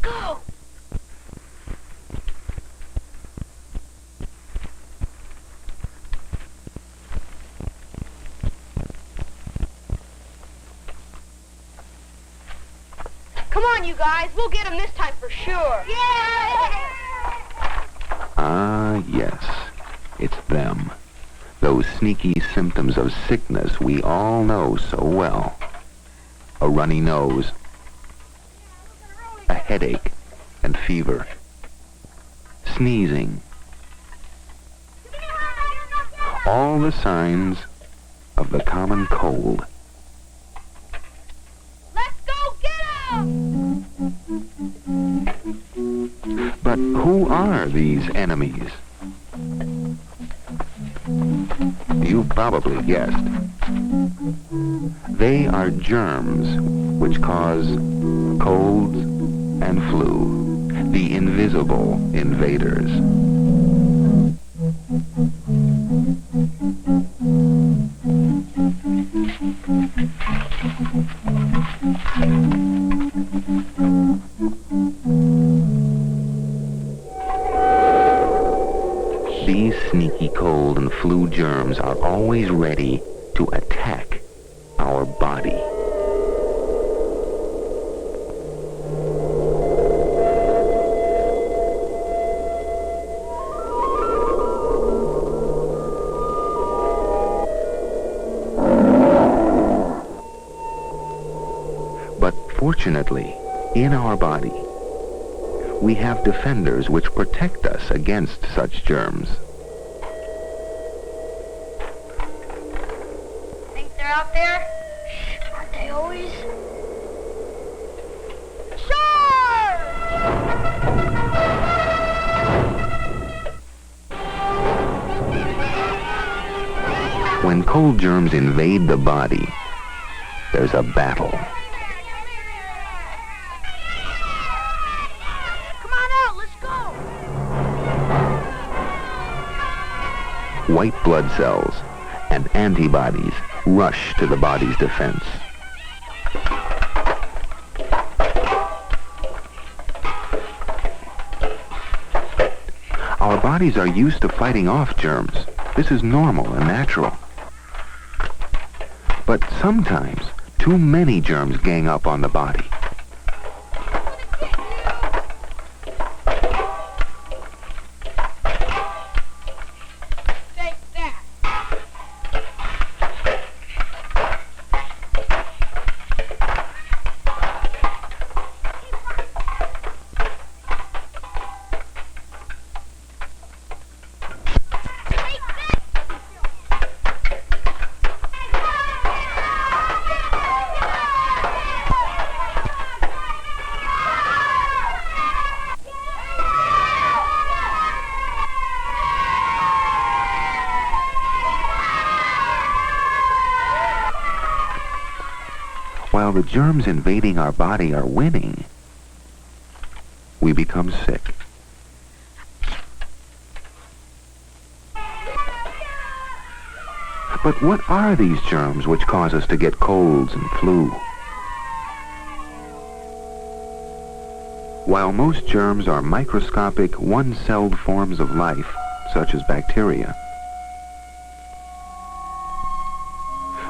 go! Come on, you guys. We'll get him this time for sure. Yeah! Ah, yes. It's them. Those sneaky symptoms of sickness we all know so well. A runny nose, a headache and fever, sneezing. All the signs of the common cold. Let's go get him! But who are these enemies? You've probably guessed. They are germs which cause colds and flu, the invisible invaders. These sneaky cold and flu germs are always ready to attack our body. But fortunately, in our body, we have defenders which protect us against such germs. Think they're out there? Aren't they always? When cold germs invade the body, there's a battle. Come on out, let's go! White blood cells and antibodies rush to the body's defense. Our bodies are used to fighting off germs. This is normal and natural. But sometimes, too many germs gang up on the body. Take that! While the germs invading our body are winning, we become sick. But what are these germs which cause us to get colds and flu? While most germs are microscopic, one-celled forms of life, such as bacteria,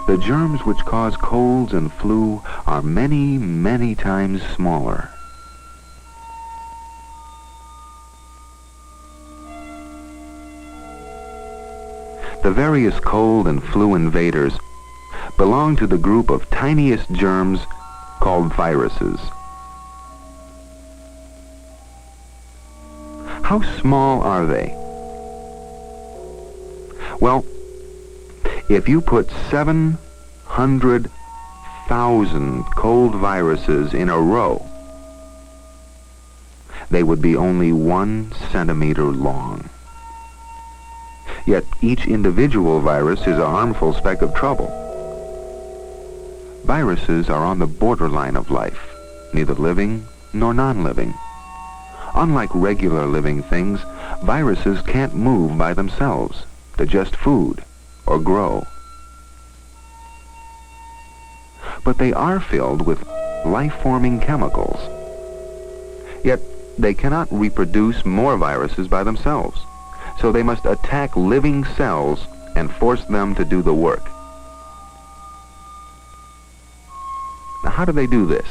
the germs which cause colds and flu are many, many times smaller. The various cold and flu invaders belong to the group of tiniest germs called viruses. How small are they? Well, if you put 700,000 cold viruses in a row, they would be only 1 centimeter long. Yet each individual virus is a harmful speck of trouble. Viruses are on the borderline of life, neither living nor non-living. Unlike regular living things, viruses can't move by themselves, digest food, or grow. But they are filled with life-forming chemicals. Yet they cannot reproduce more viruses by themselves, so they must attack living cells and force them to do the work. Now, how do they do this?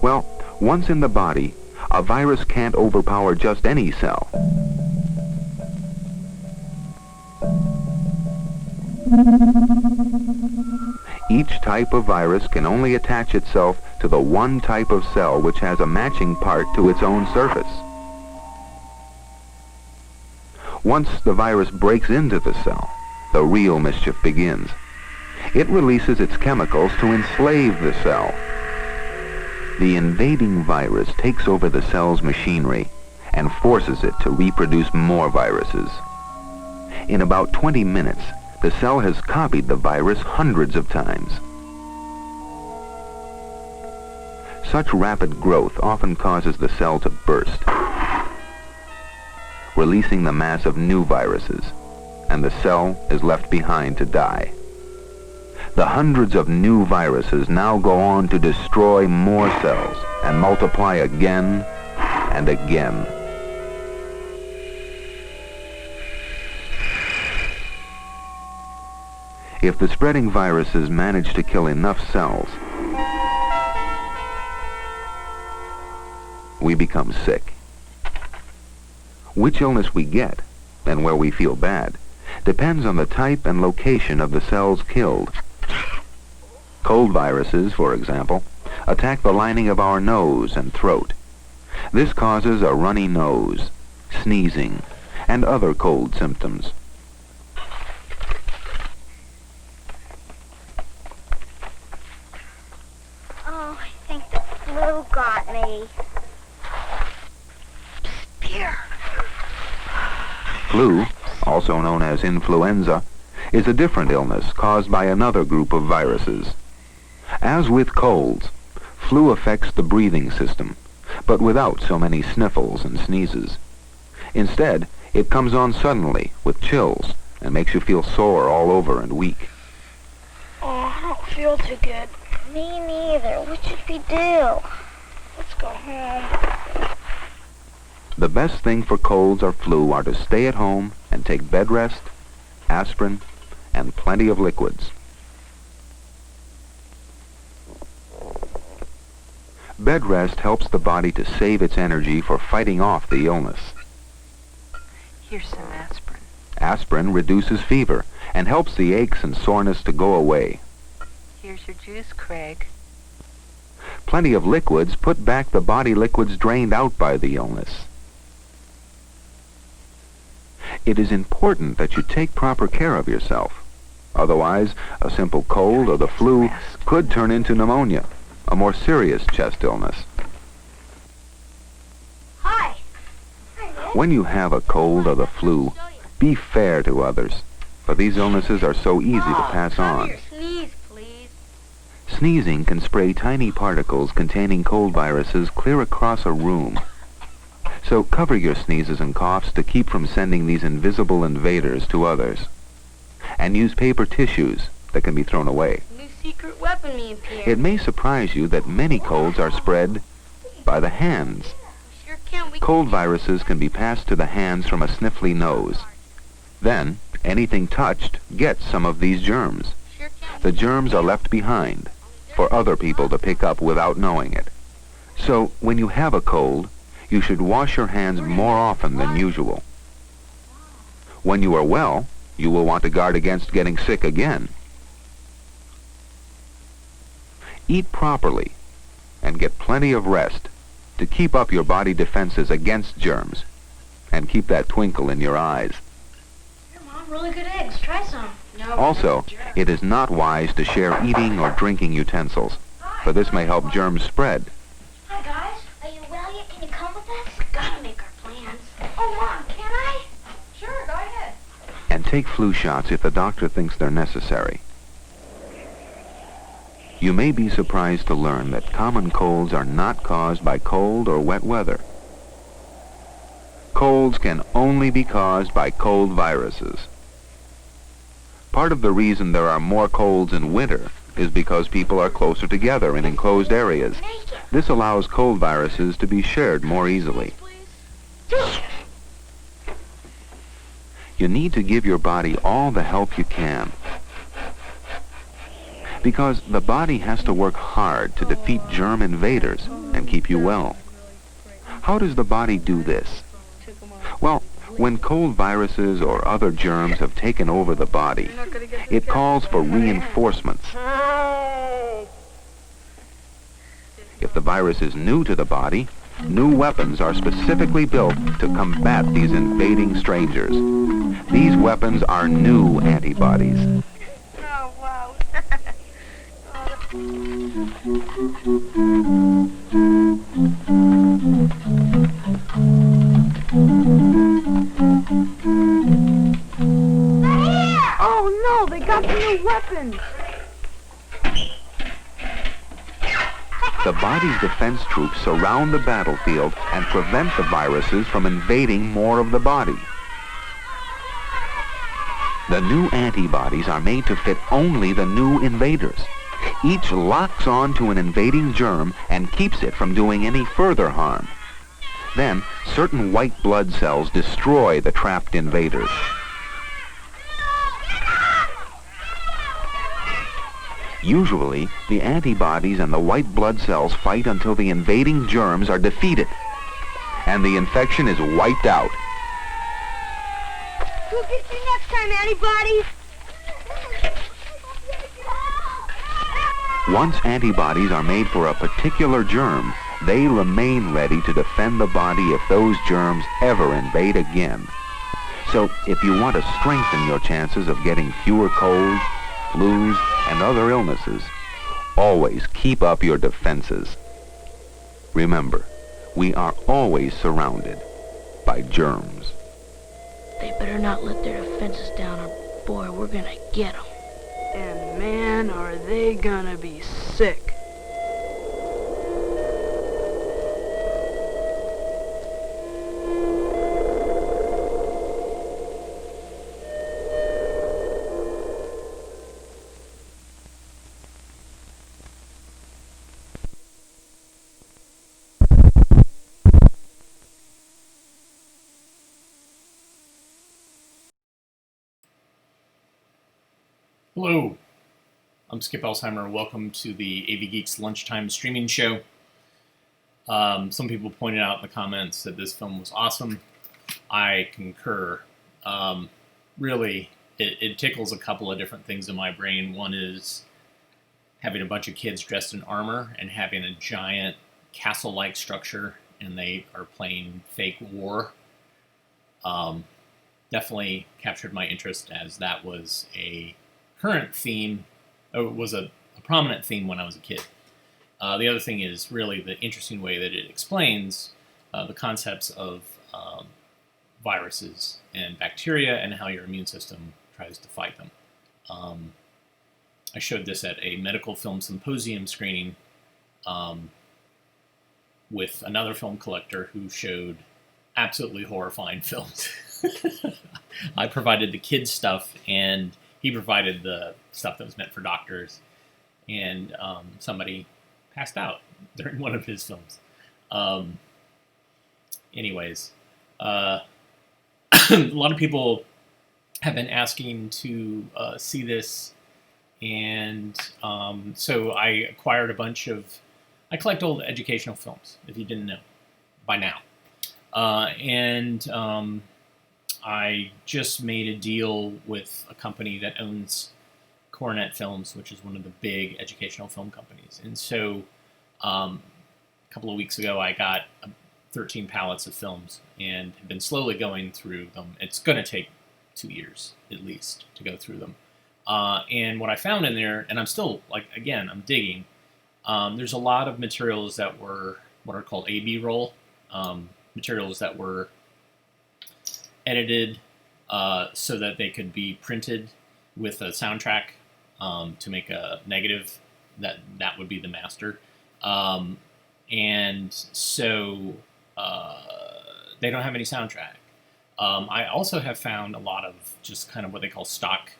Well, once in the body, a virus can't overpower just any cell. Each type of virus can only attach itself to the one type of cell which has a matching part to its own surface. Once the virus breaks into the cell, the real mischief begins. It releases its chemicals to enslave the cell. The invading virus takes over the cell's machinery and forces it to reproduce more viruses. In about 20 minutes, the cell has copied the virus hundreds of times. Such rapid growth often causes the cell to burst, releasing the mass of new viruses, and the cell is left behind to die. The hundreds of new viruses now go on to destroy more cells and multiply again and again. If the spreading viruses manage to kill enough cells, we become sick. Which illness we get, and where we feel bad, depends on the type and location of the cells killed. Cold viruses, for example, attack the lining of our nose and throat. This causes a runny nose, sneezing, and other cold symptoms. Oh, I think the flu got me. Here. Flu, also known as influenza, is a different illness caused by another group of viruses. As with colds, flu affects the breathing system, but without so many sniffles and sneezes. Instead, it comes on suddenly with chills and makes you feel sore all over and weak. Oh, I don't feel too good. Me neither. What should we do? Let's go home. The best thing for colds or flu are to stay at home and take bed rest, aspirin, and plenty of liquids. Bed rest helps the body to save its energy for fighting off the illness. Here's some aspirin. Aspirin reduces fever and helps the aches and soreness to go away. Here's your juice, Craig. Plenty of liquids put back the body liquids drained out by the illness. It is important that you take proper care of yourself. Otherwise, a simple cold or the flu could turn into pneumonia, a more serious chest illness. Hi. When you have a cold or the flu, be fair to others, for these illnesses are so easy to pass on. Sneeze, please. Sneezing can spray tiny particles containing cold viruses clear across a room. So cover your sneezes and coughs to keep from sending these invisible invaders to others. And use paper tissues that can be thrown away. New secret weapon, me and Pierre. It may surprise you that many colds are spread by the hands. Sure can. Cold viruses can be passed to the hands from a sniffly nose. Then, anything touched gets some of these germs. Sure can. The germs are left behind for other people to pick up without knowing it. So, when you have a cold, you should wash your hands more often than usual. When you are well, you will want to guard against getting sick again. Eat properly and get plenty of rest to keep up your body defenses against germs and keep that twinkle in your eyes. Here, Mom, really good eggs. Try some. No. Also, it is not wise to share eating or drinking utensils, for this may help germs spread. Hi, guys. Are you well yet? Can you come with us? We gotta make our plans. Oh, Mom, can I? Sure, go ahead. And take flu shots if the doctor thinks they're necessary. You may be surprised to learn that common colds are not caused by cold or wet weather. Colds can only be caused by cold viruses. Part of the reason there are more colds in winter is because people are closer together in enclosed areas. This allows cold viruses to be shared more easily. You need to give your body all the help you can, because the body has to work hard to defeat germ invaders and keep you well. How does the body do this? Well, when cold viruses or other germs have taken over the body, it calls for reinforcements. If the virus is new to the body, new weapons are specifically built to combat these invading strangers. These weapons are new antibodies. Oh, wow. Oh, no, they got the new weapons. The body's defense troops surround the battlefield and prevent the viruses from invading more of the body. The new antibodies are made to fit only the new invaders. Each locks on to an invading germ and keeps it from doing any further harm. Then, certain white blood cells destroy the trapped invaders. Usually, the antibodies and the white blood cells fight until the invading germs are defeated, and the infection is wiped out. We'll get you next time, antibodies. Once antibodies are made for a particular germ, they remain ready to defend the body if those germs ever invade again. So, if you want to strengthen your chances of getting fewer colds, flus, and other illnesses, always keep up your defenses. Remember, we are always surrounded by germs. They better not let their defenses down, or boy, we're gonna get them. And man, are they gonna be sick. Hello, I'm Skip Elsheimer. Welcome to the AV Geeks Lunchtime streaming show. Some people pointed out in the comments that this film was awesome. I concur. Really, it tickles a couple of different things in my brain. One is having a bunch of kids dressed in armor and having a giant castle-like structure, and they are playing fake war. Definitely captured my interest, as that was a current theme. It was a prominent theme when I was a kid. The other thing is really the interesting way that it explains the concepts of viruses and bacteria and how your immune system tries to fight them. I showed this at a medical film symposium screening with another film collector who showed absolutely horrifying films. I provided the kids stuff, and he provided the stuff that was meant for doctors, and somebody passed out during one of his films. Anyways, a lot of people have been asking to see this, and so I acquired a bunch of... I collect old educational films, if you didn't know by now. I just made a deal with a company that owns Coronet Films, which is one of the big educational film companies. And so a couple of weeks ago, I got 13 pallets of films and have been slowly going through them. It's going to take 2 years, at least, to go through them. And what I found in there, and I'm still, I'm digging, there's a lot of materials that were what are called A/B roll, materials that were edited so that they could be printed with a soundtrack to make a negative. That would be the master. And so they don't have any soundtrack. I also have found a lot of just kind of what they call stock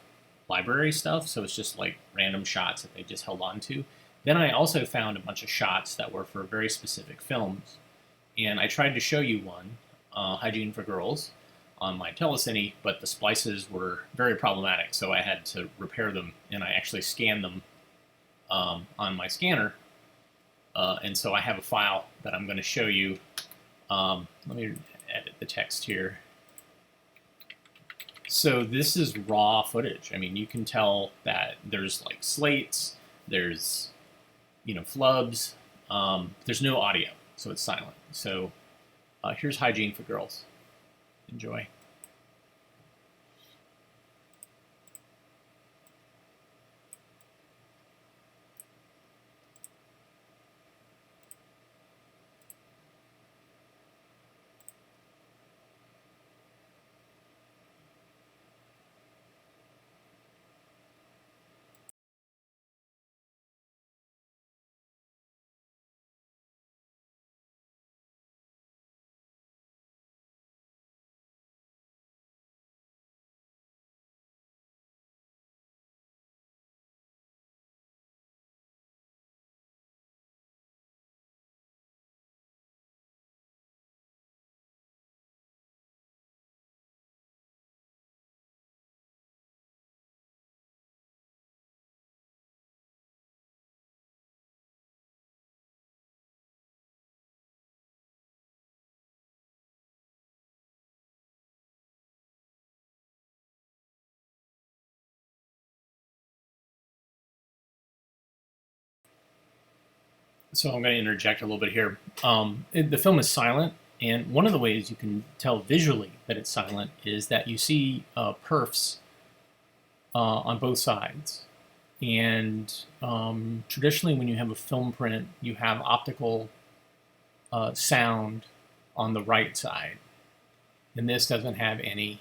library stuff, so it's just like random shots that they just held on to. Then I also found a bunch of shots that were for very specific films, and I tried to show you one, Hygiene for Girls, on my telecine, but the splices were very problematic, so I had to repair them, and I actually scanned them on my scanner, and so I have a file that I'm going to show you. Let me edit the text here. So this is raw footage. I mean, you can tell that there's like slates, there's, flubs, there's no audio, so it's silent. So here's Hygiene for Girls. Enjoy. So I'm going to interject a little bit here. The film is silent, and one of the ways you can tell visually that it's silent is that you see perfs on both sides. And traditionally, when you have a film print, you have optical sound on the right side, and this doesn't have anything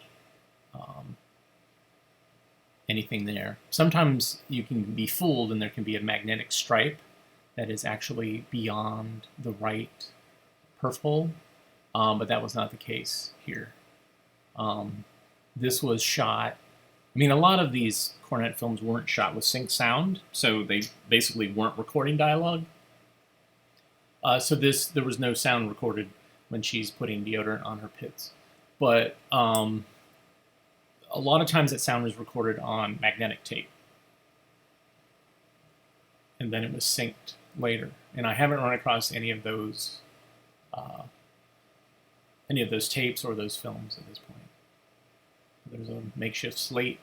there. Sometimes you can be fooled, and there can be a magnetic stripe that is actually beyond the right perf hole, but that was not the case here. This was shot, a lot of these cornet films weren't shot with sync sound, so they basically weren't recording dialogue. So there was no sound recorded when she's putting deodorant on her pits. But a lot of times that sound was recorded on magnetic tape. And then it was synced later. And I haven't run across any of those tapes or those films at this point. There's a makeshift slate.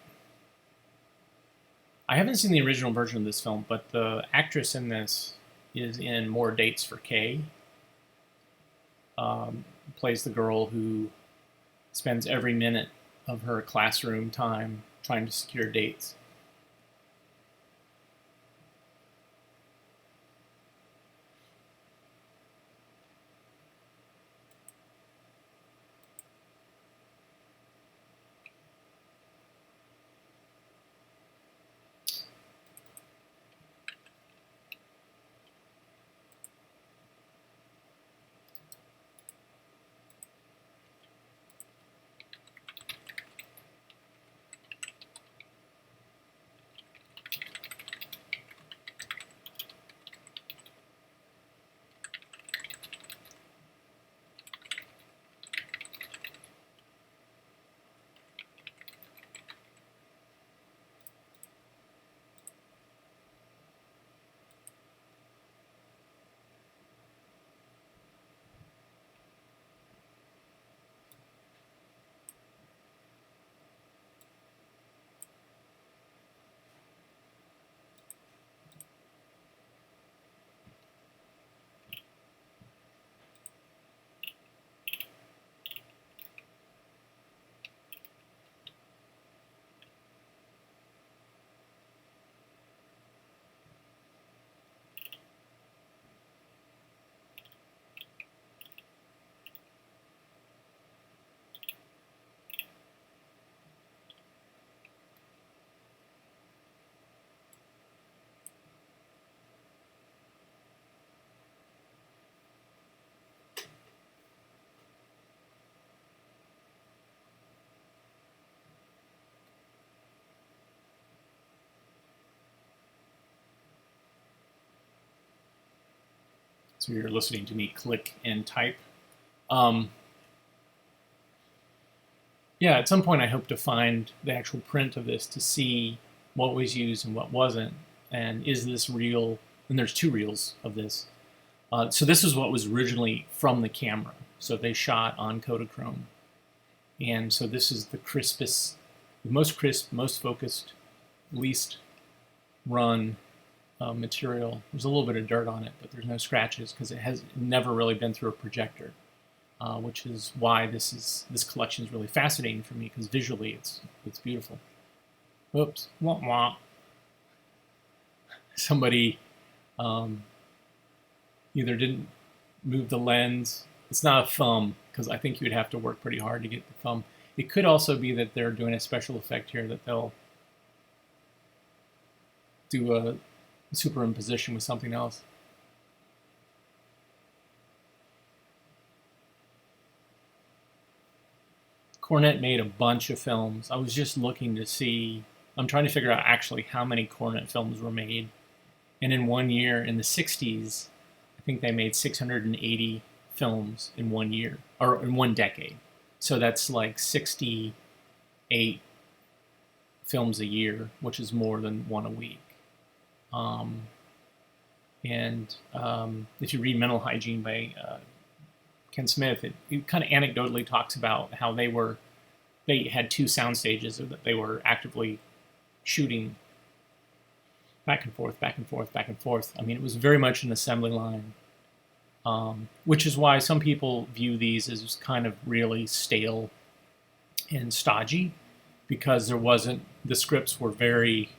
I haven't seen the original version of this film, but the actress in this is in More Dates for Kay. Plays the girl who spends every minute of her classroom time trying to secure dates. So you're listening to me click and type. Yeah, at some point I hope to find the actual print of this to see what was used and what wasn't, and is this real? And there's 2 reels of this. So this is what was originally from the camera. So they shot on Kodachrome. And so this is the crispest, the most crisp, most focused, least run material. There's a little bit of dirt on it, but there's no scratches because it has never really been through a projector, which is why this collection is really fascinating for me, because visually it's beautiful. Oops, wah wah. Somebody either didn't move the lens. It's not a thumb, because I think you would have to work pretty hard to get the thumb. It could also be that they're doing a special effect here, that they'll do a superimposition with something else. Cornet made a bunch of films. I was just looking to see, I'm trying to figure out actually how many Cornet films were made. And in one year, in the 60s, I think they made 680 films in 1 year, or in 1 decade. So that's like 68 films a year, which is more than 1 a week. If you read Mental Hygiene by Ken Smith, it kind of anecdotally talks about how they had 2 sound stages that they were actively shooting back and forth, back and forth, back and forth. I mean, it was very much an assembly line, which is why some people view these as kind of really stale and stodgy, because the scripts were very,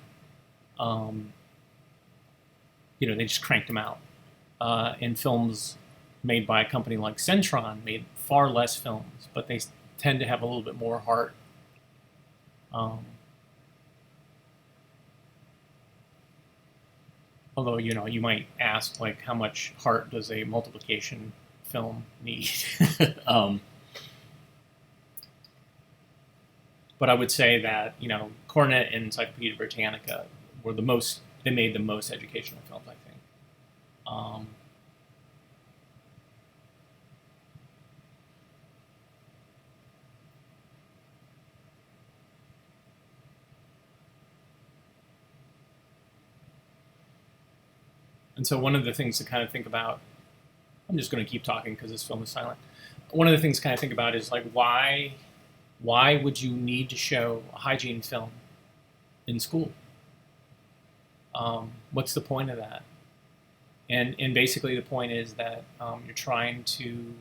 they just cranked them out. And films made by a company like Centron made far less films, but they tend to have a little bit more heart. Although, you might ask, like, how much heart does a multiplication film need? But I would say that, Cornet and Encyclopedia Britannica were they made the most educational films, I think. And so one of the things to kind of think about, I'm just going to keep talking because this film is silent. One of the things to kind of think about is, like, why would you need to show a hygiene film in school? What's the point of that? And basically the point is that you're trying to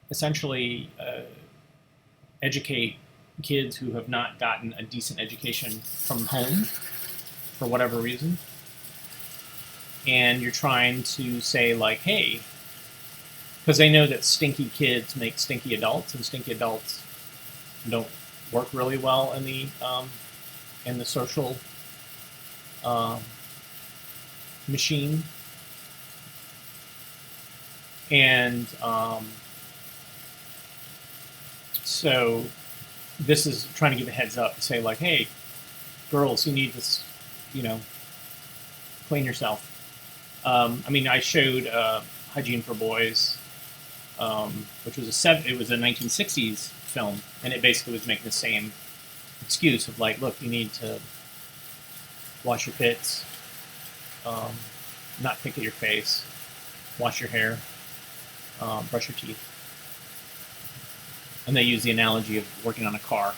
essentially educate kids who have not gotten a decent education from home for whatever reason. And you're trying to say, like, hey, because they know that stinky kids make stinky adults, and stinky adults don't work really well in the social machine. And so this is trying to give a heads up and say, like, hey, girls, you need to, clean yourself. I showed Hygiene for Boys, which was it was a 1960s film, and it basically was making the same excuse of, like, look, you need to wash your pits, not pick at your face, wash your hair, brush your teeth. And they use the analogy of working on a car.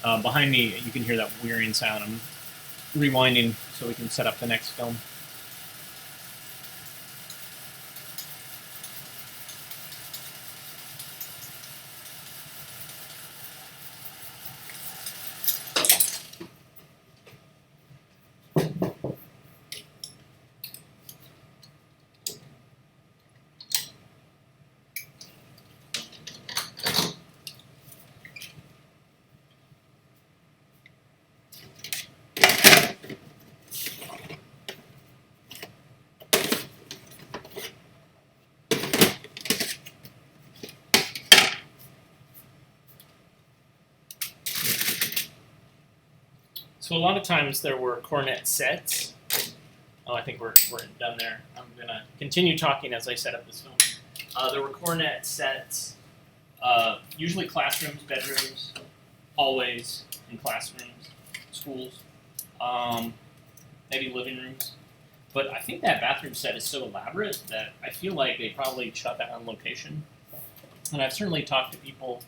Behind me, you can hear that whirring sound. I'm rewinding so we can set up the next film. So a lot of times there were cornet sets, Oh, I think we're done there. I'm going to continue talking as I set up this film. There were cornet sets, usually classrooms, bedrooms, hallways in classrooms, schools, maybe living rooms. But I think that bathroom set is so elaborate that I feel like they probably shot that on location. And I've certainly talked to people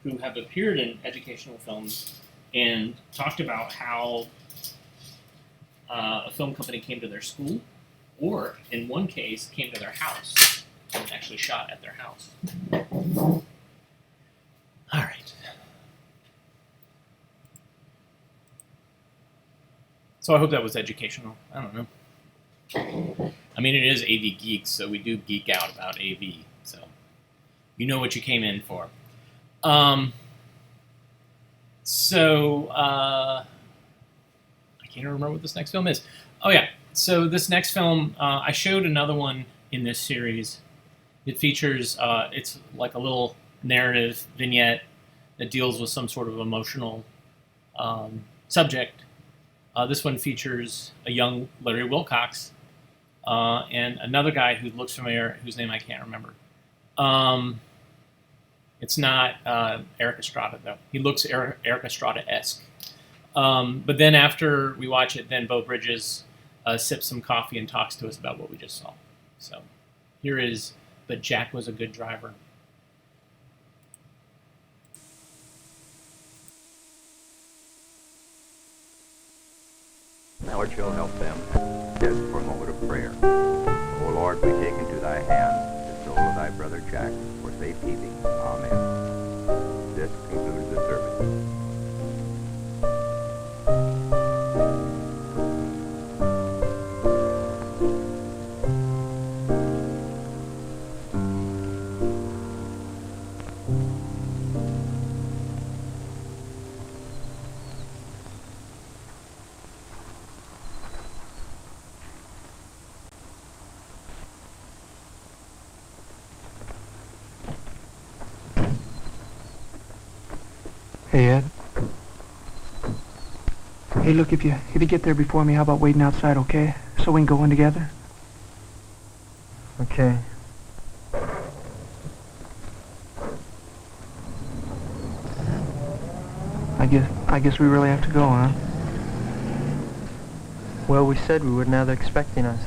who have appeared in educational films and talked about how a film company came to their school, or in one case, came to their house and actually shot at their house. All right. So I hope that was educational. I don't know. I mean, it is AV Geeks, so we do geek out about AV. So you know what you came in for. I can't remember what this next film is. Oh yeah, so this next film, I showed another one in this series. It features, it's like a little narrative vignette that deals with some sort of emotional subject. This one features a young Larry Wilcox and another guy who looks familiar, whose name I can't remember. It's not Eric Estrada, though. He looks Eric Estrada-esque. But then after we watch it, then Beau Bridges sips some coffee and talks to us about what we just saw. So here is But Jack Was a Good Driver. Now Lord, you'll help them. Just for a moment of prayer. O Lord, we take into thy hand the soul of thy brother Jack for safekeeping. Amen. This concludes the service. Hey, Ed. Hey, look, if you get there before me, how about waiting outside, okay? So we can go in together? Okay. I guess we really have to go, huh? Well, we said we would, now they're expecting us.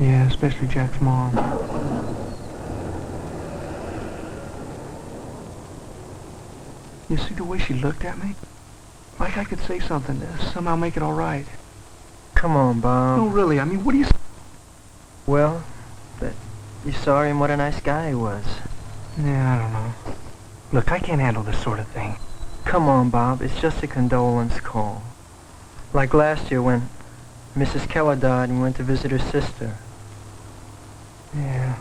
Yeah, especially Jack's mom. You see the way she looked at me? Like I could say something to somehow make it all right. Come on, Bob. No, really, I mean, what do you... Well, that you saw him, what a nice guy he was. Yeah, I don't know. Look, I can't handle this sort of thing. Come on, Bob, it's just a condolence call. Like last year when Mrs. Keller died and we went to visit her sister. Yeah.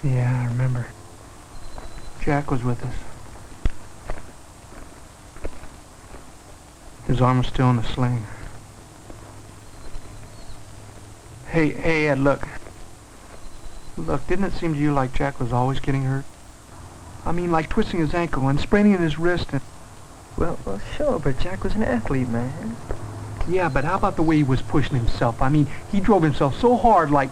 Yeah, I remember. Jack was with us. His arm was still in the sling. Hey, Ed, look. Look, didn't it seem to you like Jack was always getting hurt? I mean, like twisting his ankle and spraining his wrist and... Well, sure, but Jack was an athlete, man. Yeah, but how about the way he was pushing himself? I mean, he drove himself so hard, like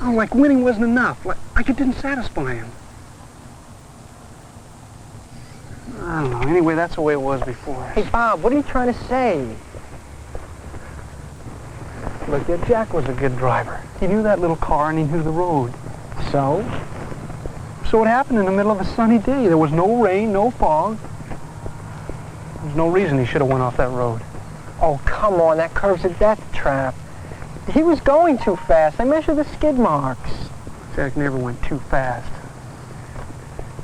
winning wasn't enough. Like it didn't satisfy him. I don't know. Anyway, that's the way it was before. Hey, Bob, what are you trying to say? Look, yeah, Jack was a good driver. He knew that little car and he knew the road. So? So it happened in the middle of a sunny day. There was no rain, no fog. There's no reason he should have went off that road. Oh, come on, that curve's a death trap. He was going too fast. I measured the skid marks. Jack never went too fast.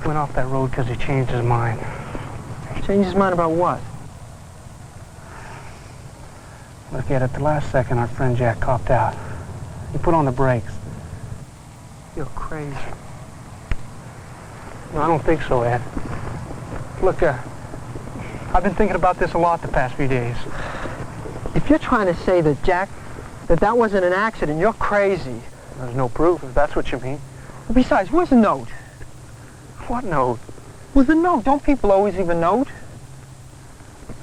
He went off that road because he changed his mind. Changed his mind about what? Look, Ed, at the last second, our friend Jack copped out. He put on the brakes. You're crazy. No, I don't think so, Ed. Look, I've been thinking about this a lot the past few days. If you're trying to say that that wasn't an accident, you're crazy. There's no proof, if that's what you mean. Besides, where's the note? What note? Well, the note. Don't people always leave a note?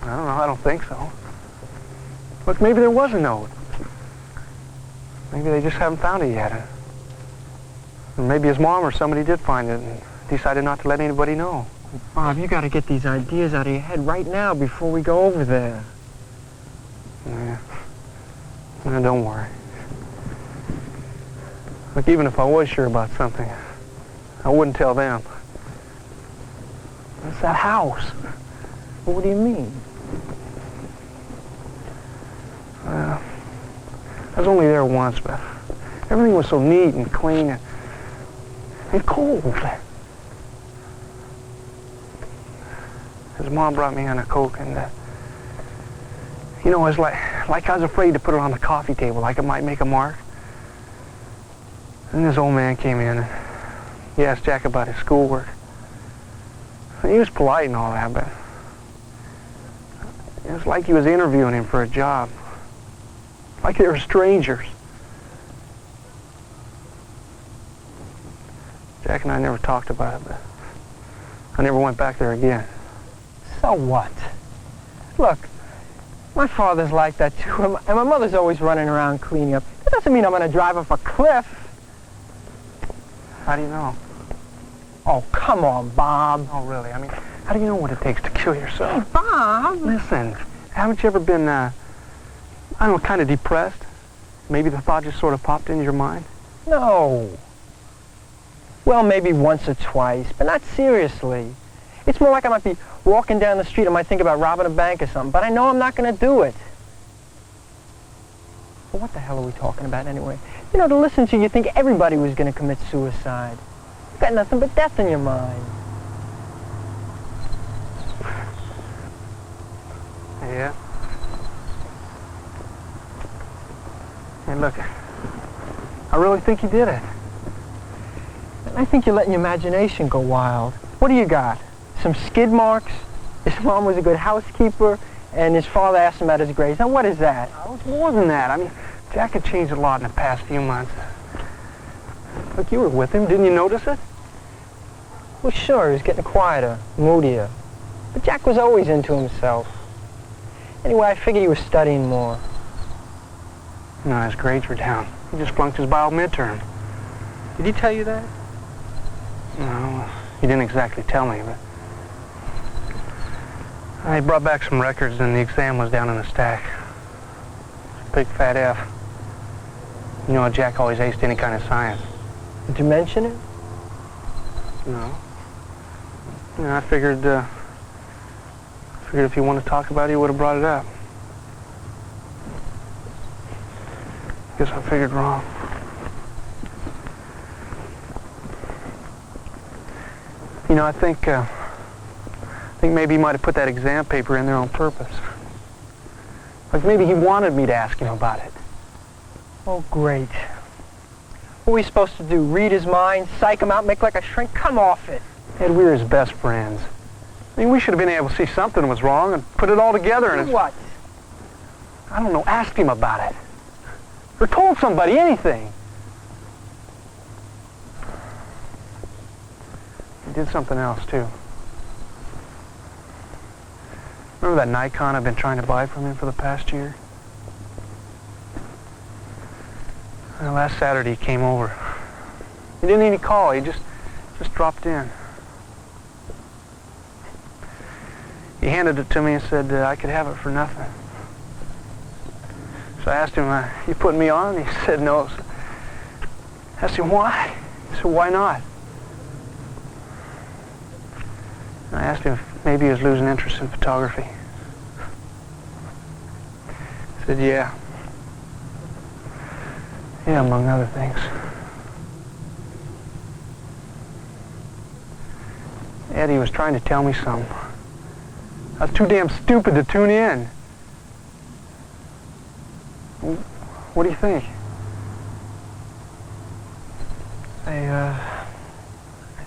I don't know. I don't think so. Look, maybe there was a note. Maybe they just haven't found it yet. Or maybe his mom or somebody did find it and decided not to let anybody know. Bob, you got to get these ideas out of your head right now before we go over there. Yeah. No, don't worry. Look, even if I was sure about something, I wouldn't tell them. It's that house. Well, what do you mean? I was only there once, but everything was so neat and clean and cold. His mom brought me on a Coke, and you know, it was like I was afraid to put it on the coffee table, like it might make a mark. And this old man came in, and he asked Jack about his schoolwork. And he was polite and all that, but it was like he was interviewing him for a job. Like they were strangers. Jack and I never talked about it, but I never went back there again. So what? Look, my father's like that too, and my mother's always running around cleaning up. That doesn't mean I'm going to drive off a cliff. How do you know? Oh, come on, Bob. Oh, really? I mean, how do you know what it takes to kill yourself? Hey, Bob! Listen, haven't you ever been, I don't know, kind of depressed? Maybe the thought just sort of popped into your mind? No. Well, maybe once or twice, but not seriously. It's more like I might be walking down the street. I might think about robbing a bank or something, but I know I'm not going to do it. Well, what the hell are we talking about anyway? You know, to listen to you think everybody was going to commit suicide. You've got nothing but death in your mind. Yeah? Hey, look, I really think he did it. I think you're letting your imagination go wild. What do you got? Some skid marks? His mom was a good housekeeper, and his father asked him about his grades. Now, what is that? Oh, it's more than that. I mean, Jack had changed a lot in the past few months. Look, you were with him. Didn't you notice it? Well, sure, he was getting quieter, moodier. But Jack was always into himself. Anyway, I figured he was studying more. No, his grades were down. He just flunked his bio midterm. Did he tell you that? No, he didn't exactly tell me, but he brought back some records and the exam was down in the stack. Big fat F. You know, Jack always aced any kind of science. Did you mention it? No. You know, I figured if you wanted to talk about it, you would have brought it up. Guess I figured wrong. You know, I think maybe he might have put that exam paper in there on purpose. Like maybe he wanted me to ask him about it. Oh, great. What were we supposed to do? Read his mind, psych him out, make like a shrink? Come off it. Ed, we were his best friends. I mean, we should have been able to see something was wrong and put it all together and... What? I don't know, asked him about it. Or told somebody, anything. He did something else, too. Remember that Nikon I've been trying to buy from him for the past year? Well, last Saturday he came over. He didn't even call, he just dropped in. He handed it to me and said I could have it for nothing. So I asked him, you putting me on? He said no. So I asked him why? He said, why not? And I asked him if maybe he was losing interest in photography. He said, yeah. Yeah, among other things. Eddie was trying to tell me something. I was too damn stupid to tune in. What do you think? I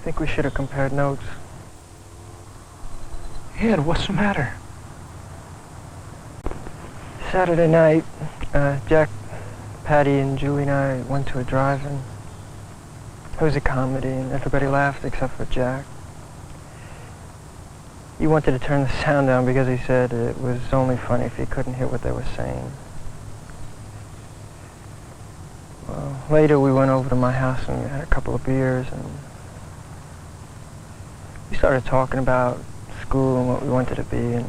think we should have compared notes. Ed, what's the matter? Saturday night, Jack, Patty, and Julie and I went to a drive-in. It was a comedy, and everybody laughed except for Jack. He wanted to turn the sound down because he said it was only funny if he couldn't hear what they were saying. later we went over to my house and we had a couple of beers, and we started talking about school and what we wanted to be, and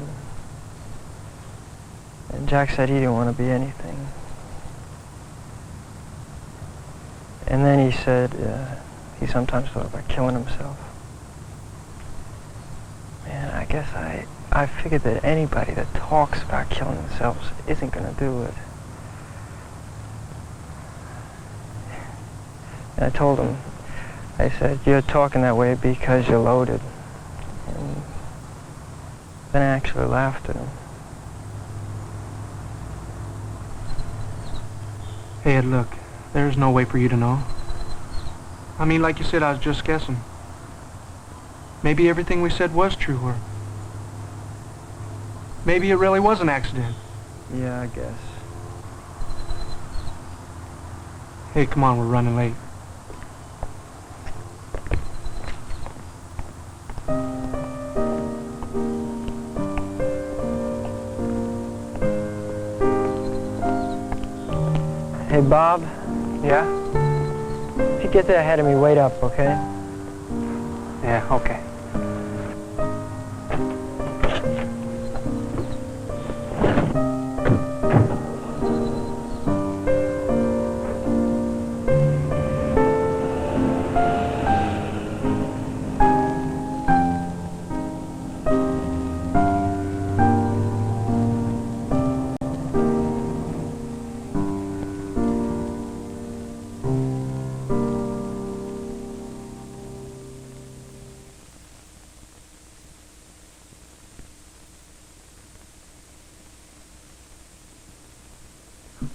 Jack said he didn't want to be anything. And then he said he sometimes thought about killing himself. And I guess I figured that anybody that talks about killing themselves isn't going to do it. And I told him, I said, you're talking that way because you're loaded. And then I actually laughed at him. Hey, Ed, look, there's no way for you to know. I mean, like you said, I was just guessing. Maybe everything we said was true, or maybe it really was an accident. Yeah, I guess. Hey, come on, we're running late. Hey, Bob, Yeah? if you get there ahead of me, wait up, okay? Yeah, okay.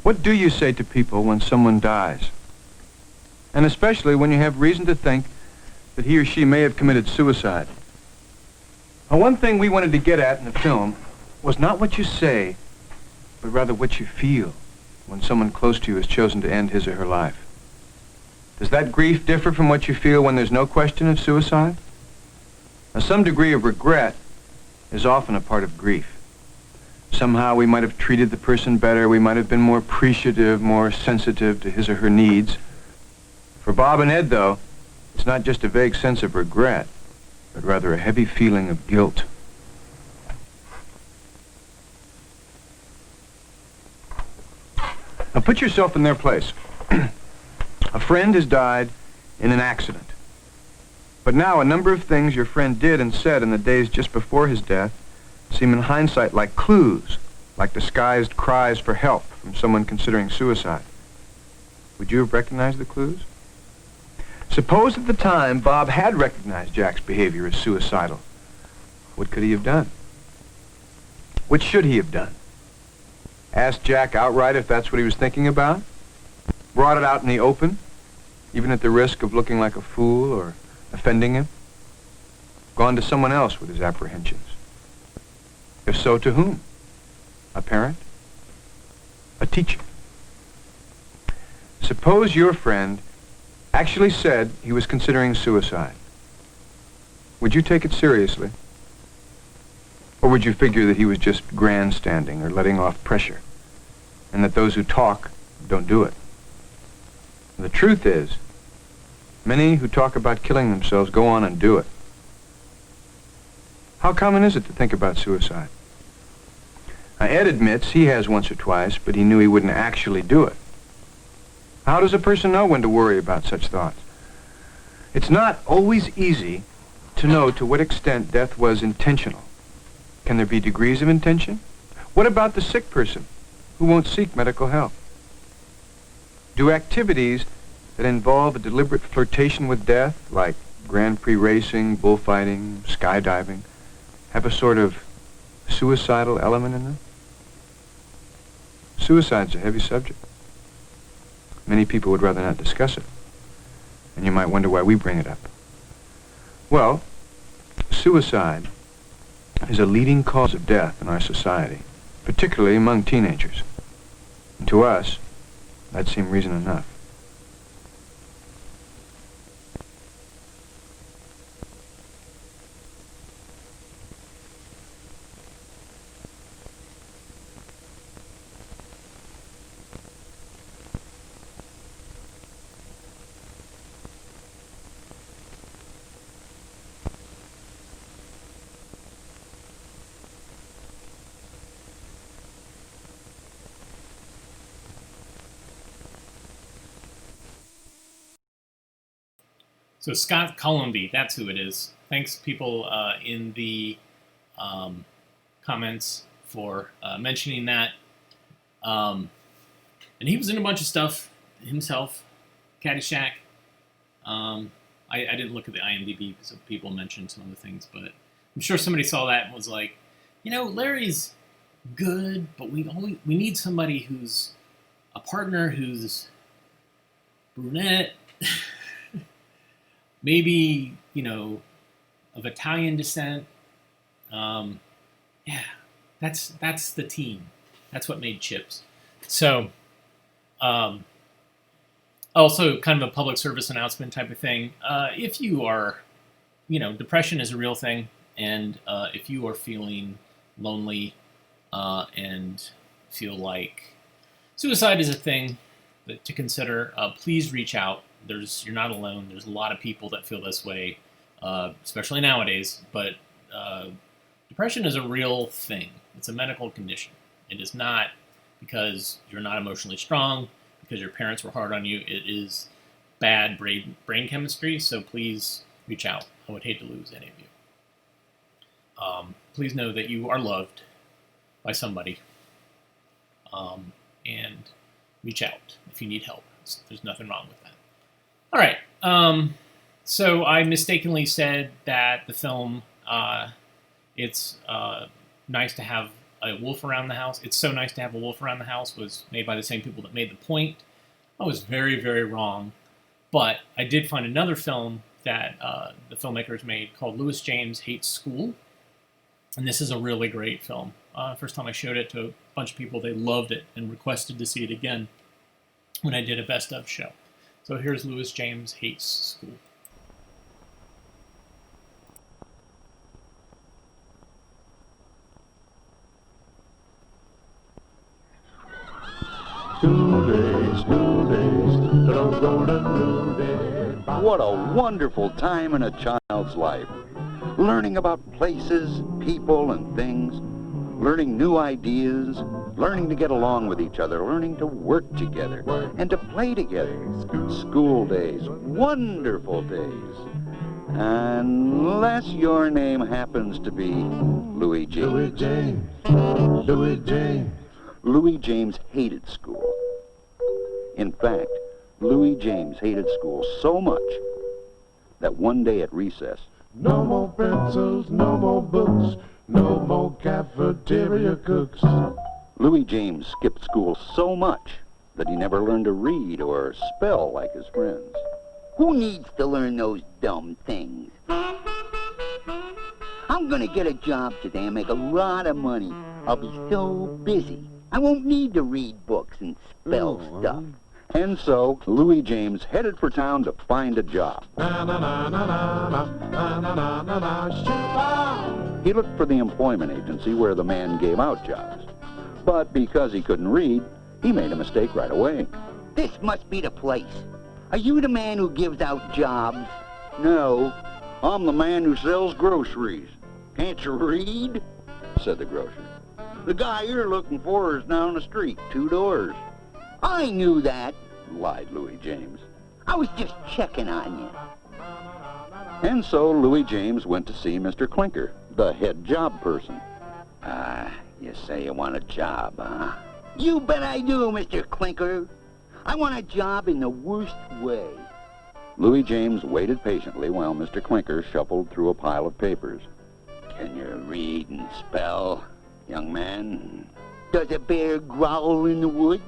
What do you say to people when someone dies? And especially when you have reason to think that he or she may have committed suicide. Now, one thing we wanted to get at in the film was not what you say, but rather what you feel when someone close to you has chosen to end his or her life. Does that grief differ from what you feel when there's no question of suicide? Now, some degree of regret is often a part of grief. Somehow we might have treated the person better, we might have been more appreciative, more sensitive to his or her needs. For Bob and Ed, though, it's not just a vague sense of regret, but rather a heavy feeling of guilt. Now put yourself in their place. A friend has died in an accident. But now a number of things your friend did and said in the days just before his death seem in hindsight like clues, like disguised cries for help from someone considering suicide. Would you have recognized the clues? Suppose at the time Bob had recognized Jack's behavior as suicidal. What could he have done? What should he have done? Asked Jack outright if that's what he was thinking about? Brought it out in the open, even at the risk of looking like a fool or offending him? Gone to someone else with his apprehensions? If so, to whom? A parent? A teacher? Suppose your friend actually said he was considering suicide. Would you take it seriously? Or would you figure that he was just grandstanding or letting off pressure, and that those who talk don't do it? The truth is, many who talk about killing themselves go on and do it. How common is it to think about suicide? Now, Ed admits he has once or twice, but he knew he wouldn't actually do it. How does a person know when to worry about such thoughts? It's not always easy to know to what extent death was intentional. Can there be degrees of intention? What about the sick person who won't seek medical help? Do activities that involve a deliberate flirtation with death, like Grand Prix racing, bullfighting, skydiving, have a sort of suicidal element in them? Suicide's a heavy subject. Many people would rather not discuss it. And you might wonder why we bring it up. Well, suicide is a leading cause of death in our society, particularly among teenagers. And to us, that seemed reason enough. So Scott Columby, that's who it is. Thanks, people in the comments for mentioning that. And he was in a bunch of stuff himself. Caddyshack. I didn't look at the IMDb because people mentioned some of the things, but I'm sure somebody saw that and was like, Larry's good, but we need somebody who's a partner who's brunette, maybe, of Italian descent. Yeah, that's the team. That's what made Chips. So, also kind of a public service announcement type of thing. If you are, depression is a real thing, and if you are feeling lonely and feel like suicide is a thing to consider, please reach out. You're not alone. There's a lot of people that feel this way, especially nowadays. But depression is a real thing. It's a medical condition. It is not because you're not emotionally strong, because your parents were hard on you. It is bad brain chemistry, so please reach out. I would hate to lose any of you. Please know that you are loved by somebody, and reach out if you need help. There's nothing wrong with that. All right, so I mistakenly said that the film, it's nice to have a wolf around the house. It's so nice to have a wolf around the house was made by the same people that made The Point. I was very, very wrong. But I did find another film that the filmmakers made called Louis James Hates School. And this is a really great film. First time I showed it to a bunch of people, they loved it and requested to see it again when I did a best of show. So here's Louis James Hates School. School days, don't go to new days. What a wonderful time in a child's life. Learning about places, people, and things. Learning new ideas. Learning to get along with each other. Learning to work together. And to play together. School days. Wonderful days. Unless your name happens to be Louis James. Louis James. Louis James. Louis James hated school. In fact, Louis James hated school so much that one day at recess, no more pencils, no more books, no more cafeteria cooks. Louis James skipped school so much that he never learned to read or spell like his friends. Who needs to learn those dumb things? I'm gonna get a job today and make a lot of money. I'll be so busy. I won't need to read books and spell stuff. And so, Louis James headed for town to find a job. He looked for the employment agency where the man gave out jobs. But because he couldn't read, he made a mistake right away. This must be the place. Are you the man who gives out jobs? No, I'm the man who sells groceries. Can't you read? Said the grocer. The guy you're looking for is down the street, 2 doors. I knew that, lied Louis James. I was just checking on you. And so Louis James went to see Mr. Clinker, the head job person. You say you want a job, huh? You bet I do, Mr. Clinker. I want a job in the worst way. Louis James waited patiently while Mr. Clinker shuffled through a pile of papers. Can you read and spell, young man? Does a bear growl in the woods?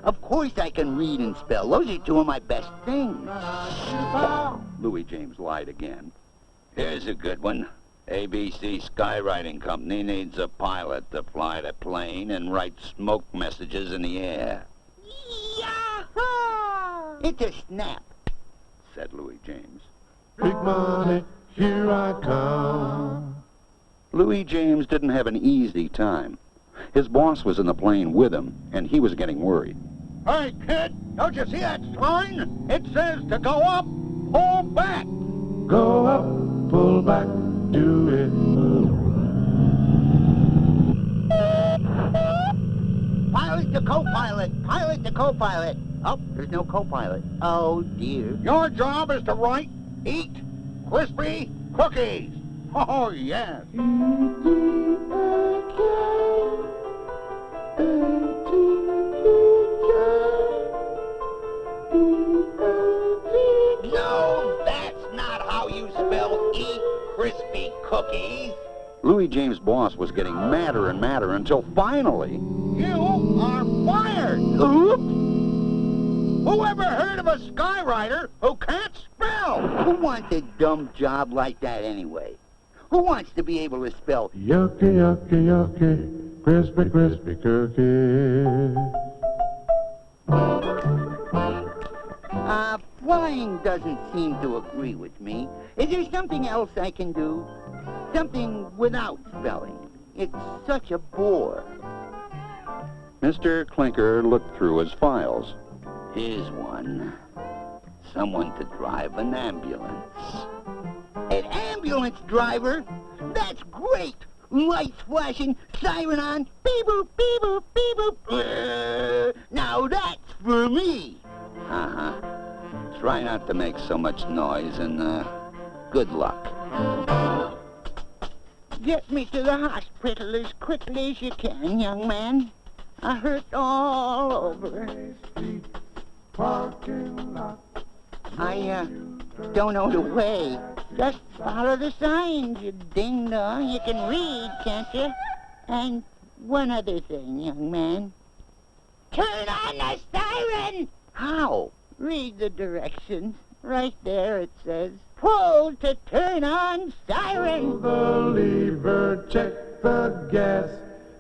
Of course I can read and spell. Those are 2 of my best things. Louis James lied again. Here's a good one. ABC Skywriting Company needs a pilot to fly the plane and write smoke messages in the air. Yahoo! It's a snap, said Louis James. Big money, here I come. Louis James didn't have an easy time. His boss was in the plane with him, and he was getting worried. Hey, kid, don't you see that sign? It says to go up, pull back. Go up, pull back, do it. Pilot to co-pilot, pilot to co-pilot. Oh, there's no co-pilot. Oh, dear. Your job is to write, eat, crispy cookies. Oh, yes. No, that's not how you spell eat crispy cookies. Louis James' boss was getting madder and madder until finally... You are fired. Oops. Who ever heard of a skywriter who can't spell? Who wants a dumb job like that anyway? Who wants to be able to spell Yucky, yucky, yucky, crispy, crispy cookie. Flying doesn't seem to agree with me. Is there something else I can do? Something without spelling. It's such a bore. Mr. Clinker looked through his files. Here's one. Someone to drive an ambulance. An ambulance driver? That's great! Lights flashing, siren on, beep-boop, beep-boop, beep-boop. Now that's for me! Uh-huh. Try not to make so much noise, and, good luck. Get me to the hospital as quickly as you can, young man. I hurt all over. I don't know the way. Just follow the signs, you ding-dong. You can read, can't you? And one other thing, young man. Turn on the siren! How? Read the directions. Right there it says, pull to turn on siren. Pull the lever, check the gas.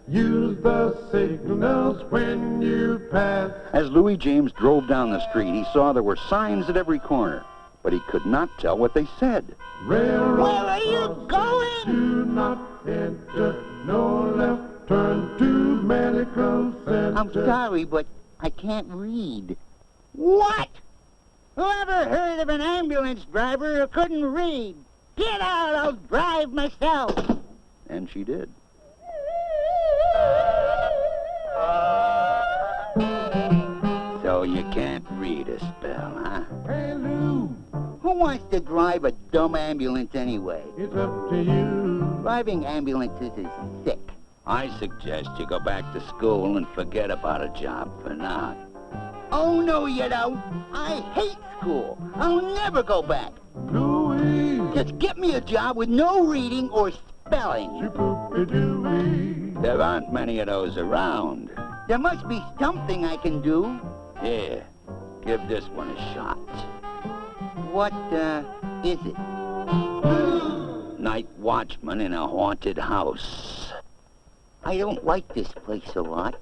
Use the signals when you pass. As Louis James drove down the street, he saw there were signs at every corner, but he could not tell what they said. Railroad Where are you going? do not enter, no left turn to medical center. I'm sorry, but I can't read. What? Whoever heard of an ambulance driver who couldn't read? Get out, I'll drive myself. And she did. So you can't read a spell, huh? Hey, Lou, Who wants to drive a dumb ambulance anyway? it's up to you. Driving ambulances is sick. I suggest you go back to school and forget about a job for now. Oh, no, you don't. I hate school. I'll never go back. Louis, Just get me a job with no reading or spelling. Dooey. There aren't many of those around. There must be something I can do. Here, give this one a shot. What, is it? Night watchman in a haunted house. I don't like this place a lot.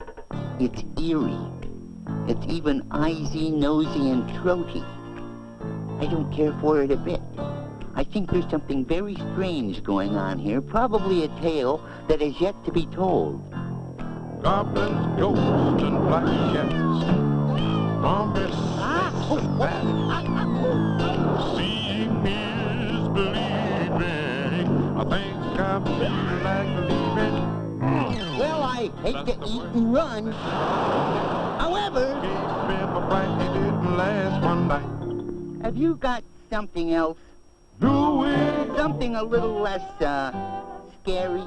It's eerie. It's even eyesy, nosy, and throaty. I don't care for it a bit. I think there's something very strange going on here, probably a tale that is yet to be told. Goblins, ghosts, and black cats. Zombies, snakes, and bats. Seeing is believing. I think I feel like leaving. Well, I hate to eat and run. However, Remember, right, it didn't last one night. have you got something else? Louis, Something a little less, scary?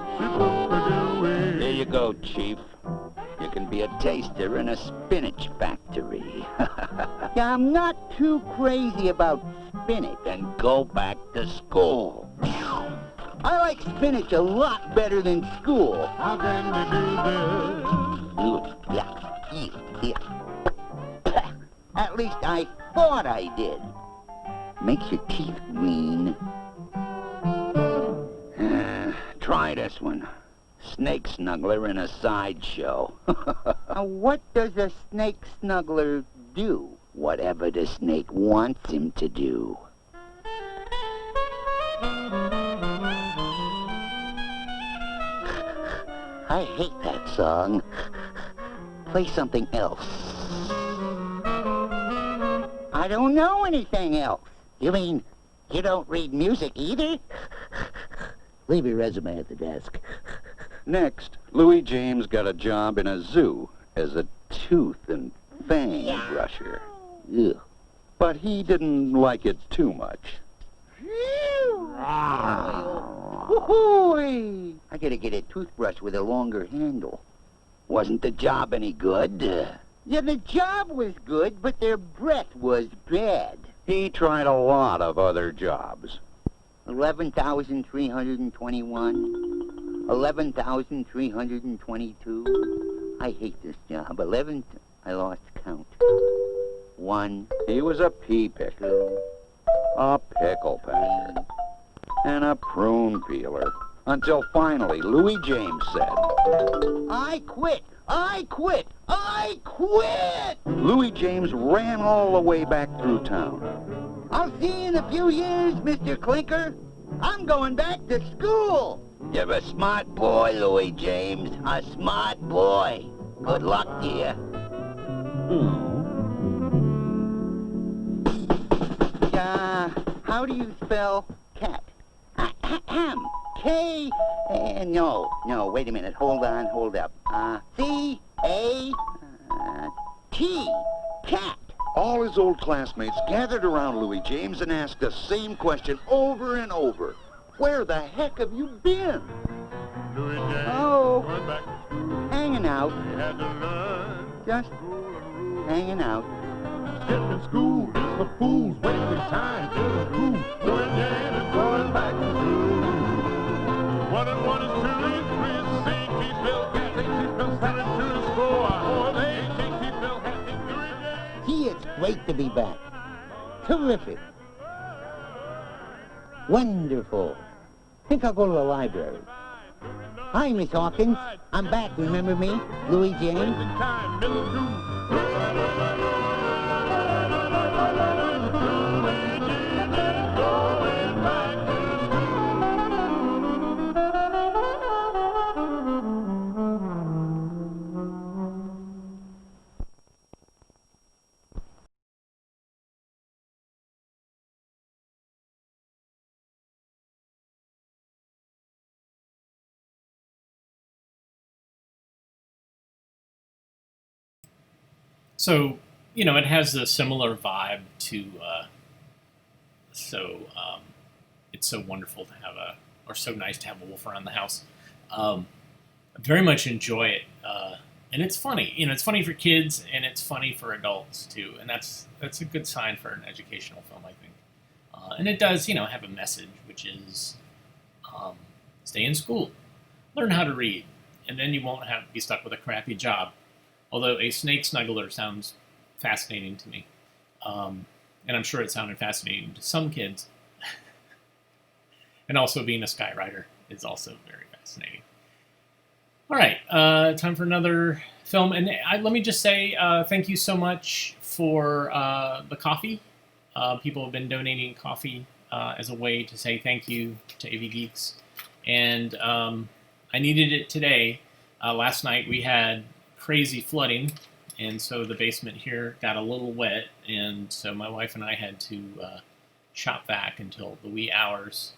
Here you go, Chief. You can be a taster in a spinach factory. Yeah, I'm not too crazy about spinach. Then go back to school. I like spinach a lot better than school. how can they do this? At least I thought I did. Makes your teeth green. Try this one. Snake snuggler in a sideshow. What does a snake snuggler do? Whatever the snake wants him to do. I hate that song. Play something else. I don't know anything else. You mean you don't read music either? Leave your resume at the desk. Next, Louis James got a job in a zoo as a tooth and fang brusher. Ugh. But he didn't like it too much. Woo-hoo-y. I gotta get a toothbrush with a longer handle. Wasn't the job any good? Yeah, the job was good, but their breath was bad. He tried a lot of other jobs. 11,321. 11,322. I hate this job. I lost count. 1. He was a pea picker, a pickle packer, and a prune peeler. Until finally, Louis James said, I quit! I quit! I quit! Louis James ran all the way back through town. I'll see you in a few years, Mr. Clinker. I'm going back to school. You're a smart boy, Louis James. A smart boy. Good luck to you. How do you spell cat? K. No, wait a minute. Hold up. C-A-T. Cat. All his old classmates gathered around Louis James and asked the same question over and over. Where the heck have you been? Louis James Oh, went back to school. hanging out. He had to learn. Just hanging out. Skipping school is for fools, wasting time in the school. Louis James is going back to school. 1 and 1 is 2 is 3 is C. He spelled cat, he spelled 7 2 is 4. 4 is 8, he spelled hat, Louis James. Gee, it's great to be back. Terrific. Wonderful. Think I'll go to the library. Hi, Miss Hawkins. I'm back. Remember me? Louis James? Wasting time in the school. So, it has a similar vibe to, it's so wonderful to have or so nice to have a wolf around the house. I very much enjoy it. And it's funny, it's funny for kids and it's funny for adults too. And that's a good sign for an educational film, I think. And it does, have a message, which is stay in school, learn how to read, and then you won't be stuck with a crappy job. Although a snake snuggler sounds fascinating to me. And I'm sure it sounded fascinating to some kids. And also being a skywriter is also very fascinating. All right, time for another film. And let me just say thank you so much for the coffee. People have been donating coffee as a way to say thank you to AV Geeks. And I needed it today. Last night we had crazy flooding, and so the basement here got a little wet, and so my wife and I had to shop vac until the wee hours.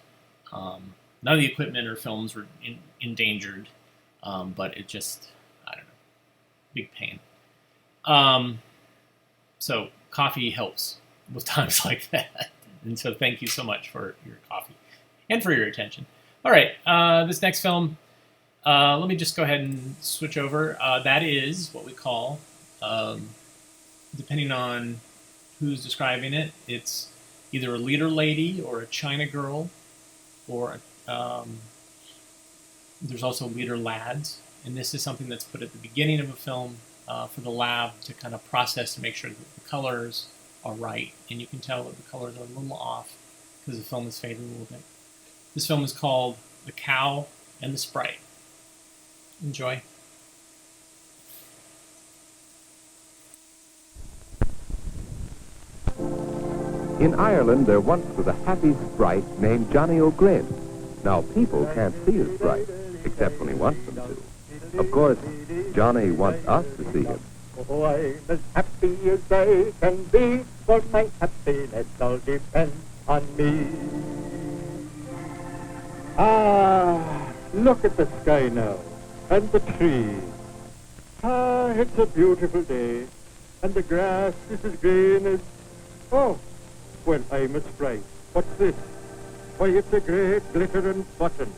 None of the equipment or films were endangered, but it just, I don't know, big pain. So coffee helps with times like that, and so thank you so much for your coffee and for your attention. All right, this next film, let me just go ahead and switch over. That is what we call, depending on who's describing it, it's either a leader lady or a China girl, or there's also leader lads. And this is something that's put at the beginning of a film for the lab to kind of process to make sure that the colors are right. And you can tell that the colors are a little off because the film is faded a little bit. This film is called The Cow and the Sprite. Enjoy. In Ireland, there once was a happy sprite named Johnny O'Glynn. Now, people can't see his sprite, except when he wants them to. Of course, Johnny wants us to see him. Oh, I'm as happy as I can be, for my happiness all depends on me. Ah, look at the sky now, and the trees. Ah, it's a beautiful day. and the grass is as green as... Oh, well, I'm a sprite. What's this? Why, it's a great glittering button.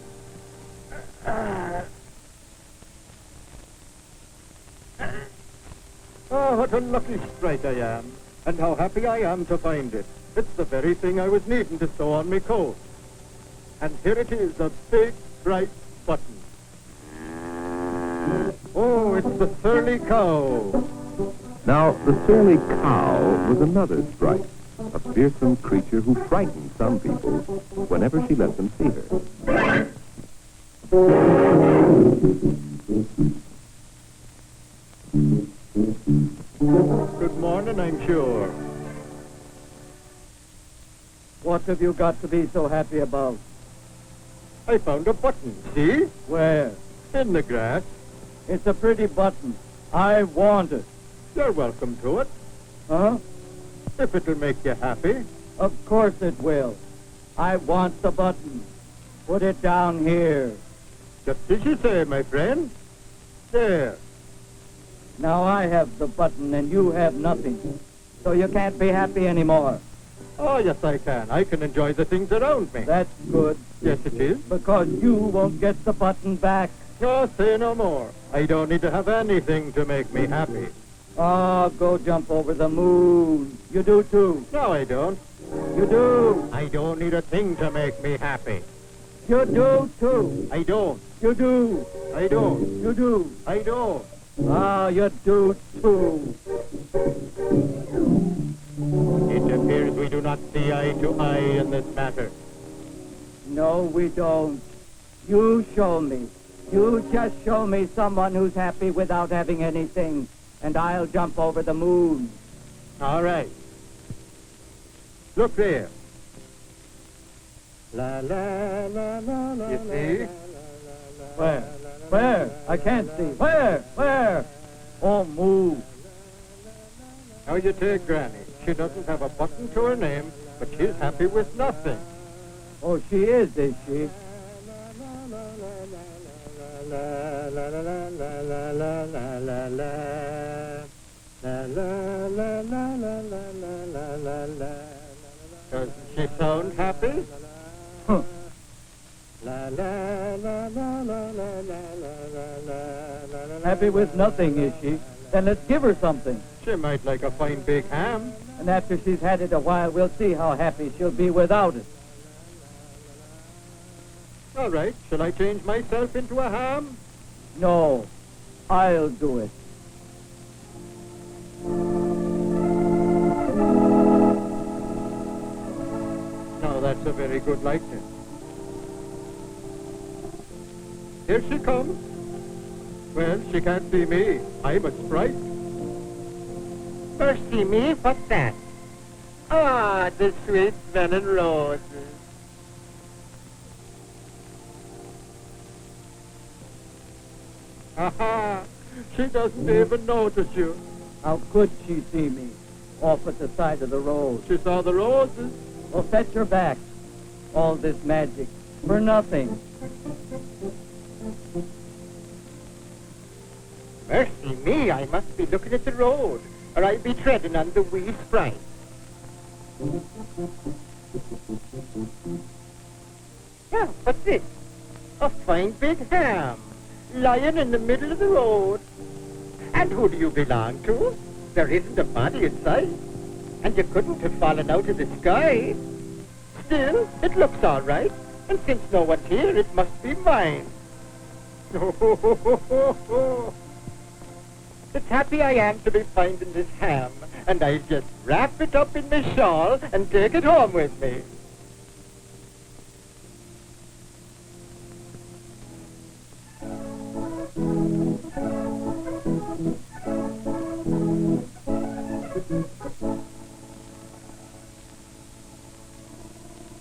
Oh, what a lucky sprite I am, and how happy I am to find it. It's the very thing I was needing to sew on me coat. And here it is, a big, bright button. Oh, it's the surly cow. Now, the surly cow was another sprite, a fearsome creature who frightened some people whenever she let them see her. Good morning, I'm sure. What have you got to be so happy about? I found a button, see? Where? In the grass. It's a pretty button. I want it. You're welcome to it. Huh? If it'll make you happy. Of course it will. I want the button. Put it down here. Just as you say, my friend. There. Now I have the button and you have nothing. So you can't be happy anymore. Oh, yes, I can. I can enjoy the things around me. That's good. Yes, it is. Because you won't get the button back. No, say no more. I don't need to have anything to make me happy. Oh, go jump over the moon. You do, too. No, I don't. You do. I don't need a thing to make me happy. You do, too. I don't. You do. I don't. You do. I don't. Ah, you do, too. It appears we do not see eye to eye in this matter. No, we don't. You show me. You just show me someone who's happy without having anything, and I'll jump over the moon. All right. Look there. La la la la la. You see? Where? Where? I can't see. Where? Oh, move. Now you take Granny. She doesn't have a button to her name, but she's happy with nothing. Oh, she is she? Doesn't she sound happy? Huh. Happy with nothing, is she? Then let's give her something. She might like a fine big ham. And after she's had it a while, we'll see how happy she'll be without it. All right. Shall I change myself into a ham? No. I'll do it. Now that's a very good likeness. Here she comes. Well, she can't see me. I'm a sprite. Mercy me, what's that? Ah, the sweet smelling roses. Aha! She doesn't even notice you. How could she see me? Off at the side of the road. She saw the roses. Well, fetch her back. All this magic. For nothing. Mercy me, I must be looking at the road, or I'd be treading on the wee sprite. Now, what's this? A fine big ham, lying in the middle of the road. And who do you belong to? There isn't a body in sight, and you couldn't have fallen out of the sky. Still, it looks all right, and since no one's here, it must be mine. It's happy I am to be finding this ham, and I'll just wrap it up in my shawl and take it home with me.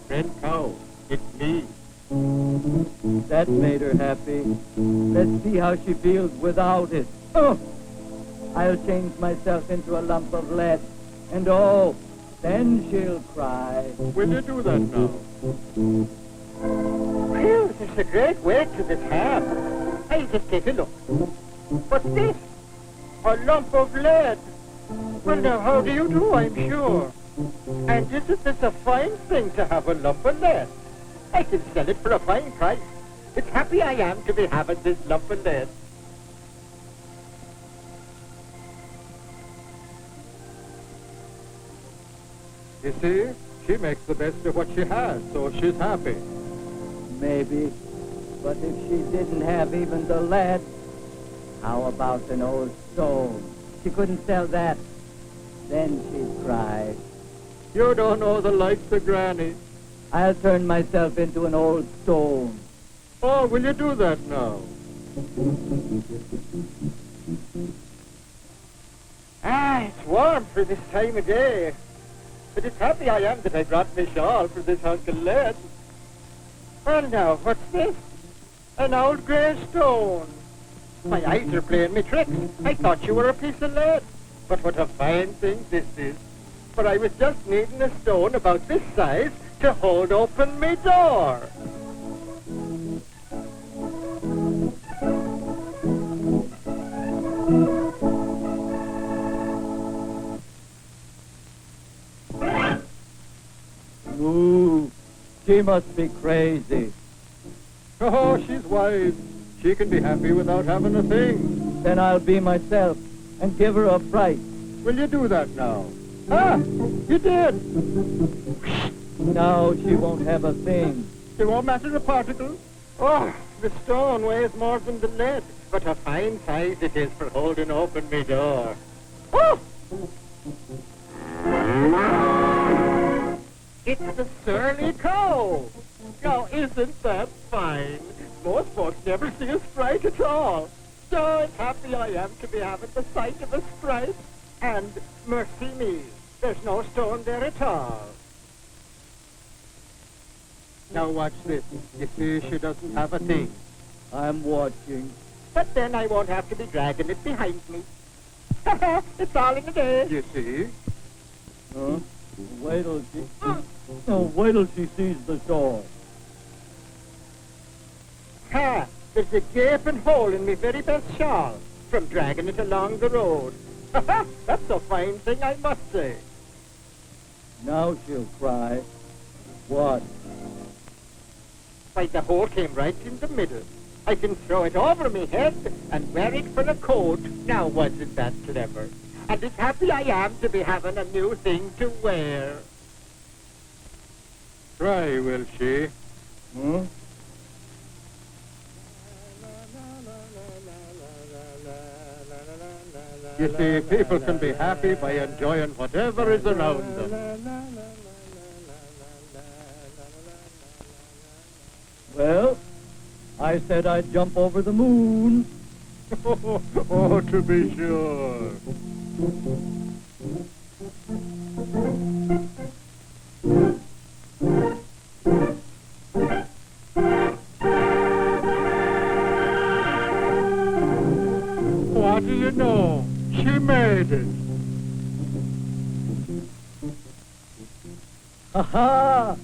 Friend Cow, it's me. That made her happy. Let's see how she feels without it. Oh! I'll change myself into a lump of lead, and oh, then she'll cry. Will you do that now? Well, there's a great weight to this ham. I'll just take a look. What's this? A lump of lead. Well, now, how do you do, I'm sure? And isn't this a fine thing to have a lump of lead? I can sell it for a fine price. It's happy I am to be having this lump of lead. You see, she makes the best of what she has, so she's happy. Maybe. But if she didn't have even the lead, how about an old stone? She couldn't sell that. Then she'd cry. You don't know the likes of Granny. I'll turn myself into an old stone. Oh, will you do that now? It's warm for this time of day. But it's happy I am that I brought my shawl for this hunk of lead. Well now, what's this? An old grey stone. My eyes are playing me tricks. I thought you were a piece of lead. But what a fine thing this is. For I was just needing a stone about this size to hold open me door. Ooh, she must be crazy. Oh, she's wise. She can be happy without having a thing. Then I'll be myself and give her a fright. Will you do that now? Ah, you did. Now she won't have a thing. It won't matter a particle. Oh, the stone weighs more than the lead, but a fine size it is for holding open me door. Oh! It's the surly cow. Now, isn't that fine? Most folks never see a sprite at all. So happy I am to be having the sight of a sprite. And mercy me, there's no stone there at all. Now watch this. You see, she doesn't have a thing. I'm watching. But then I won't have to be dragging it behind me. It's all in the day. You see? Huh? Wait till she... Oh, wait till she sees the shawl. Ha! There's a gaping hole in me very best shawl from dragging it along the road. That's a fine thing, I must say. Now she'll cry. What? Why, the hole came right in the middle. I can throw it over me head and wear it for a coat. Now, wasn't that clever? And it's happy I am to be having a new thing to wear. Try, will she? Hmm? You see, people can be happy by enjoying whatever is around them. Well, I said I'd jump over the moon. Oh, to be sure. What do you know? She made it. Ha-ha!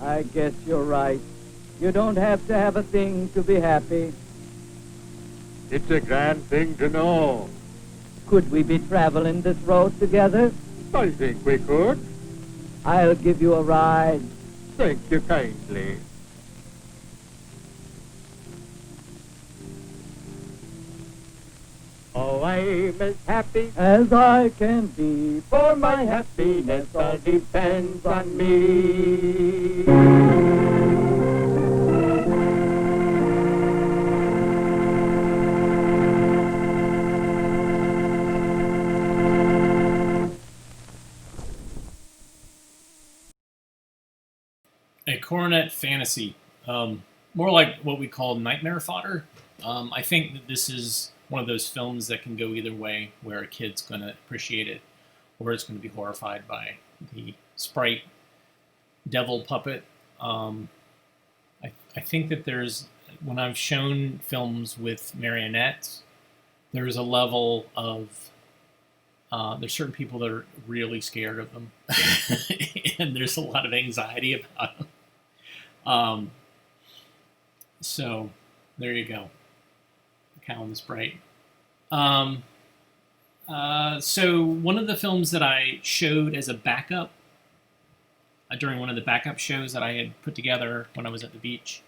I guess you're right. You don't have to have a thing to be happy. It's a grand thing to know. Could we be traveling this road together? I think we could. I'll give you a ride. Thank you kindly. Oh, I'm as happy as I can be, for my happiness all depends on me. A coronet fantasy, more like what we call nightmare fodder. I think that this is one of those films that can go either way, where a kid's going to appreciate it, or it's going to be horrified by the sprite devil puppet. I think that when I've shown films with marionettes, there's a level of there's certain people that are really scared of them, and there's a lot of anxiety about them. So there you go. The cow and the sprite. So one of the films that I showed as a backup during one of the backup shows that I had put together when I was at the beach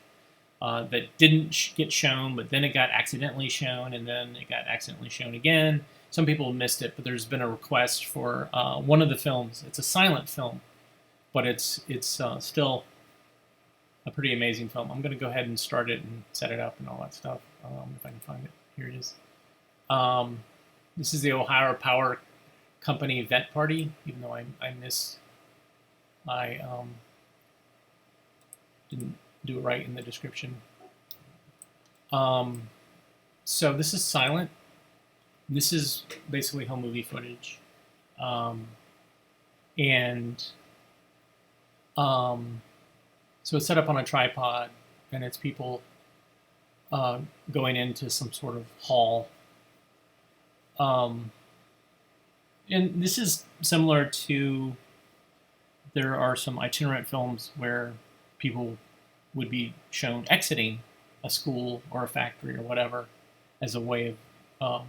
that didn't get shown, but then it got accidentally shown, and then it got accidentally shown again. Some people missed it, but there's been a request for one of the films. It's a silent film, but it's still a pretty amazing film. I'm going to go ahead and start it and set it up and all that stuff, if I can find it. Here it is. This is the Ohio Power Company event party, even though I didn't do it right in the description. So this is silent. This is basically home movie footage. So it's set up on a tripod, and it's people going into some sort of hall. And this is similar to, there are some itinerant films where people would be shown exiting a school or a factory or whatever as a way of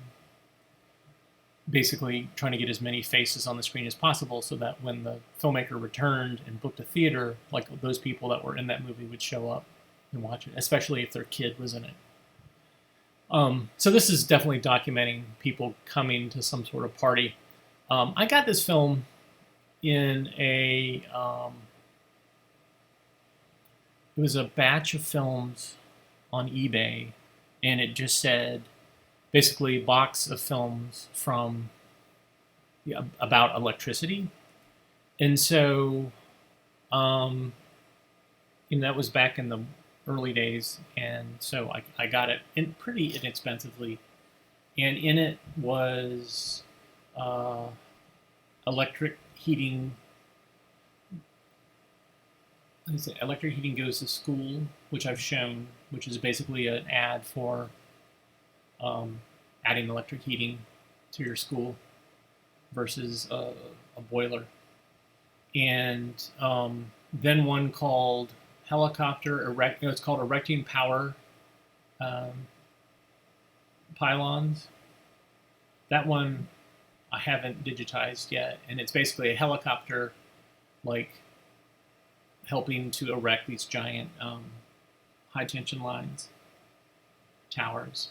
basically trying to get as many faces on the screen as possible, so that when the filmmaker returned and booked a theater, like those people that were in that movie would show up and watch it, especially if their kid was in it. So this is definitely documenting people coming to some sort of party. I got this film in it was a batch of films on eBay, and it just said basically box of films from about electricity. And so that was back in the early days, and so I got it pretty inexpensively, and in it was electric heating. Electric heating goes to school, which I've shown, which is basically an ad for adding electric heating to your school versus a boiler. And then one called it's called Erecting Power Pylons. That one I haven't digitized yet, and it's basically a helicopter, like, helping to erect these giant high tension lines, towers.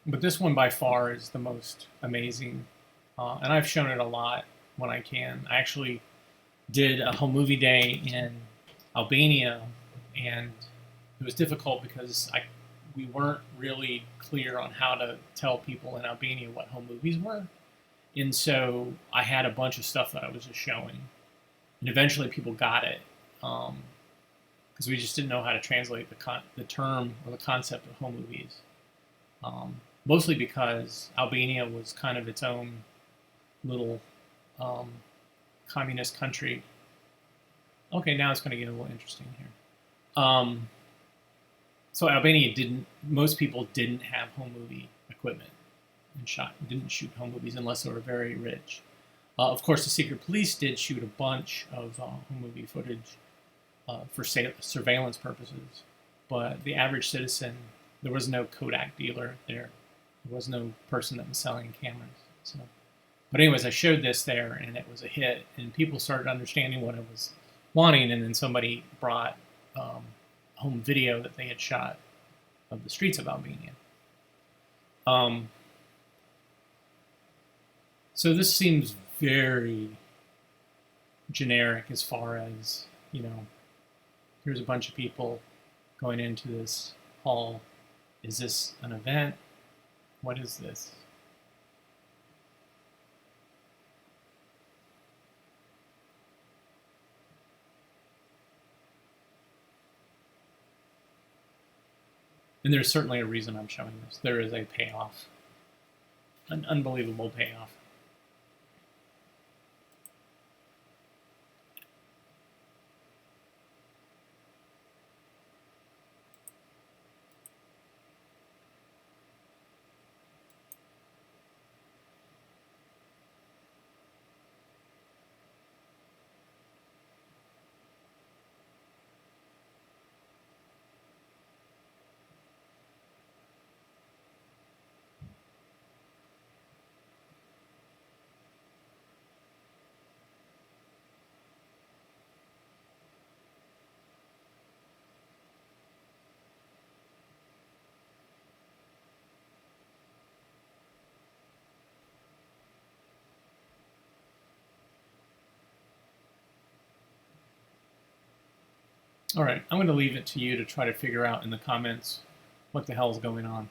But this one by far is the most amazing, and I've shown it a lot when I can. I actually did a home movie day in Albania, and it was difficult because we weren't really clear on how to tell people in Albania what home movies were. And so I had a bunch of stuff that I was just showing. And eventually people got it, because we just didn't know how to translate the term or the concept of home movies. Mostly because Albania was kind of its own little communist country. Okay, now it's going to get a little interesting here. So Albania most people didn't have home movie equipment and didn't shoot home movies unless they were very rich. Of course, the secret police did shoot a bunch of home movie footage for surveillance purposes, but the average citizen, there was no Kodak dealer there. There was no person that was selling cameras. But anyways, I showed this there, and it was a hit, and people started understanding what I was wanting, and then somebody brought home video that they had shot of the streets of Albania. So this seems very generic as far as, here's a bunch of people going into this hall. Is this an event? What is this? And there's certainly a reason I'm showing this. There is a payoff, an unbelievable payoff. All right, I'm going to leave it to you to try to figure out in the comments what the hell is going on.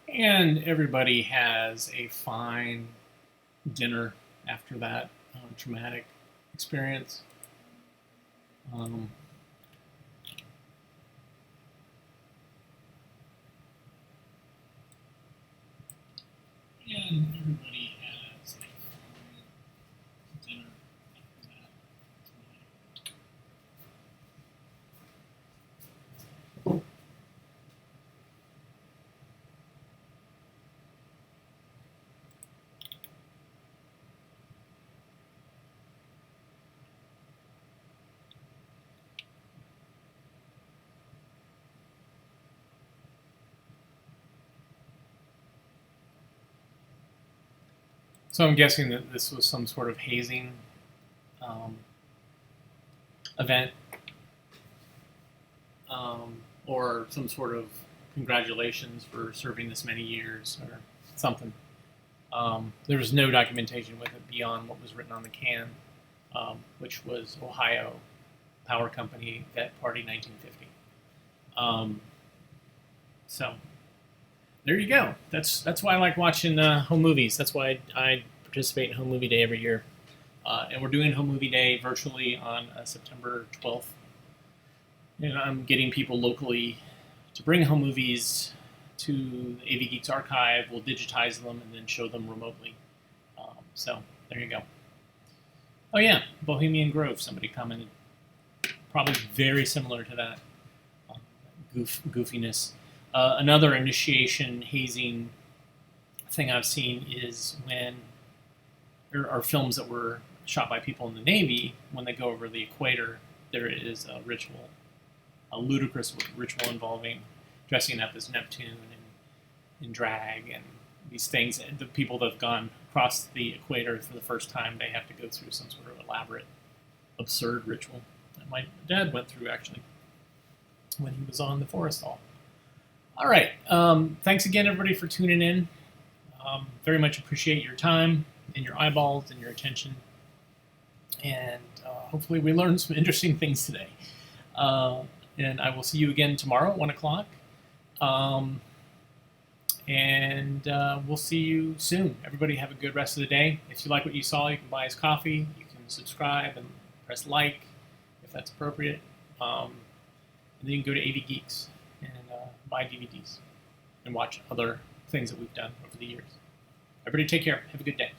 And everybody has a fine dinner after that traumatic experience. Um, and everybody has a fine dinner after that traumatic. So I'm guessing that this was some sort of hazing event, or some sort of congratulations for serving this many years or something. There was no documentation with it beyond what was written on the can, which was Ohio Power Company Vet Party 1950. So there you go. That's why I like watching home movies. That's why I participate in Home Movie Day every year. And we're doing Home Movie Day virtually on September 12th. And I'm getting people locally to bring home movies to the AV Geeks archive. We'll digitize them and then show them remotely. So there you go. Oh yeah, Bohemian Grove, somebody commented. Probably very similar to that goofiness. Another initiation hazing thing I've seen is when there are films that were shot by people in the Navy, when they go over the equator, there is a ritual, a ludicrous ritual involving dressing up as Neptune and in drag and these things. The people that have gone across the equator for the first time, they have to go through some sort of elaborate, absurd ritual that my dad went through, actually, when he was on the Forrestal. All right. Thanks again, everybody, for tuning in. Very much appreciate your time and your eyeballs and your attention. And hopefully we learned some interesting things today. And I will see you again tomorrow at 1 o'clock. And we'll see you soon. Everybody have a good rest of the day. If you like what you saw, you can buy us coffee. You can subscribe and press like if that's appropriate. And then you can go to AV Geeks and buy DVDs and watch other things that we've done over the years. Everybody take care. Have a good day.